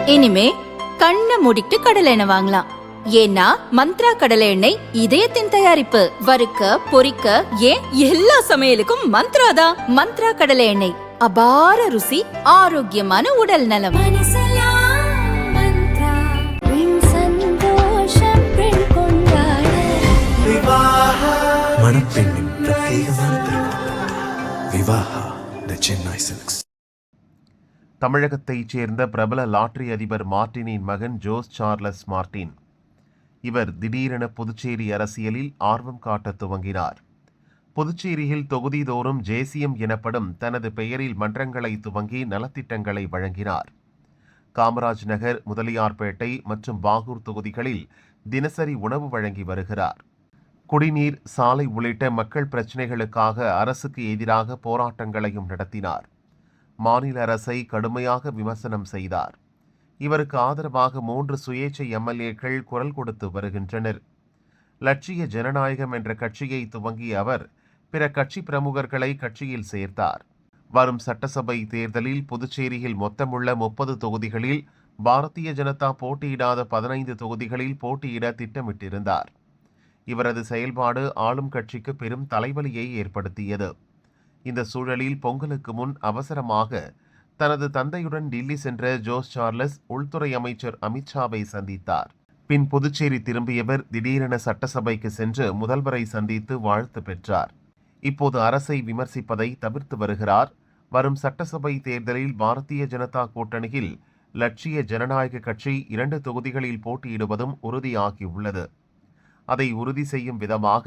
இனிமே கண்ணை மூடிட்டு கடலை எண்ணெய் வாங்கலாம். ஏன்னா மந்த்ரா கடலை எண்ணெய் இதயத்தின் தயாரிப்பு. வறுக்க பொரிக்க ஏன் எல்லா சமையலுக்கும் மந்த்ரா தான். மந்த்ரா கடலை எண்ணெய், அபார ருசி, ஆரோக்கியமான உடல் நலம். மணப்பெண்ணின் பிரத்யேகமான திருமணம் விவாஹா தி சென்னை சில்க்ஸ். தமிழகத்தைச் சேர்ந்த பிரபல லாட்டரி அதிபர் மார்ட்டினின் மகன் ஜோஸ் சார்லஸ் மார்ட்டின். இவர் திடீரென புதுச்சேரி அரசியலில் ஆர்வம் காட்ட துவங்கினார். புதுச்சேரியில் தொகுதிதோறும் ஜேசியம் எனப்படும் தனது பெயரில் மன்றங்களை துவங்கி நலத்திட்டங்களை வழங்கினார். காமராஜ் நகர், முதலியார்பேட்டை மற்றும் பாகூர் தொகுதிகளில் தினசரி உணவு வழங்கி வருகிறார். குடிநீர், சாலை உள்ளிட்ட மக்கள் பிரச்சினைகளுக்காக அரசுக்கு எதிராக போராட்டங்களையும் நடத்தினார். மாநில அரசை கடுமையாக விமர்சனம் செய்தார். இவருக்கு ஆதரவாக 3 சுயேட்சை எம்எல்ஏக்கள் குரல் கொடுத்து வருகின்றனர். லட்சிய ஜனநாயகம் என்ற கட்சியை துவங்கிய அவர் பிற கட்சி பிரமுகர்களை கட்சியில் சேர்த்தார். வரும் சட்டசபை தேர்தலில் புதுச்சேரியில் மொத்தமுள்ள 30 தொகுதிகளில் பாரதிய ஜனதா போட்டியிடாத 15 தொகுதிகளில் போட்டியிட திட்டமிட்டிருந்தார். இவரது செயல்பாடு ஆளும் கட்சிக்கு பெரும் தலைவலியை ஏற்படுத்தியது. இந்த சூழலில் பொங்கலுக்கு முன் அவசரமாக தனது தந்தையுடன் டில்லி சென்ற ஜோஸ் சார்லஸ் உள்துறை அமைச்சர் அமித்ஷாவை சந்தித்தார். பின் புதுச்சேரி திரும்பியவர் திடீரென சட்டசபைக்கு சென்று முதல்வரை சந்தித்து வாழ்த்து பெற்றார். இப்போது அரசை விமர்சிப்பதை தவிர்த்து வருகிறார். வரும் சட்டசபை தேர்தலில் பாரதிய ஜனதா கூட்டணியில் லட்சிய ஜனநாயக கட்சி 2 தொகுதிகளில் போட்டியிடுவதும் உறுதியாகியுள்ளது. அதை உறுதி செய்யும் விதமாக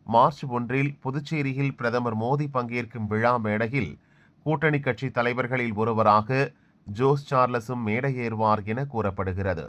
மார்ச் 1 புதுச்சேரியில் பிரதமர் மோடி பங்கேற்கும் விழா மேடையில் கூட்டணி கட்சி தலைவர்களில் ஒருவராக ஜோஸ் சார்லஸும் மேடையேறுவார் என கூறப்படுகிறது.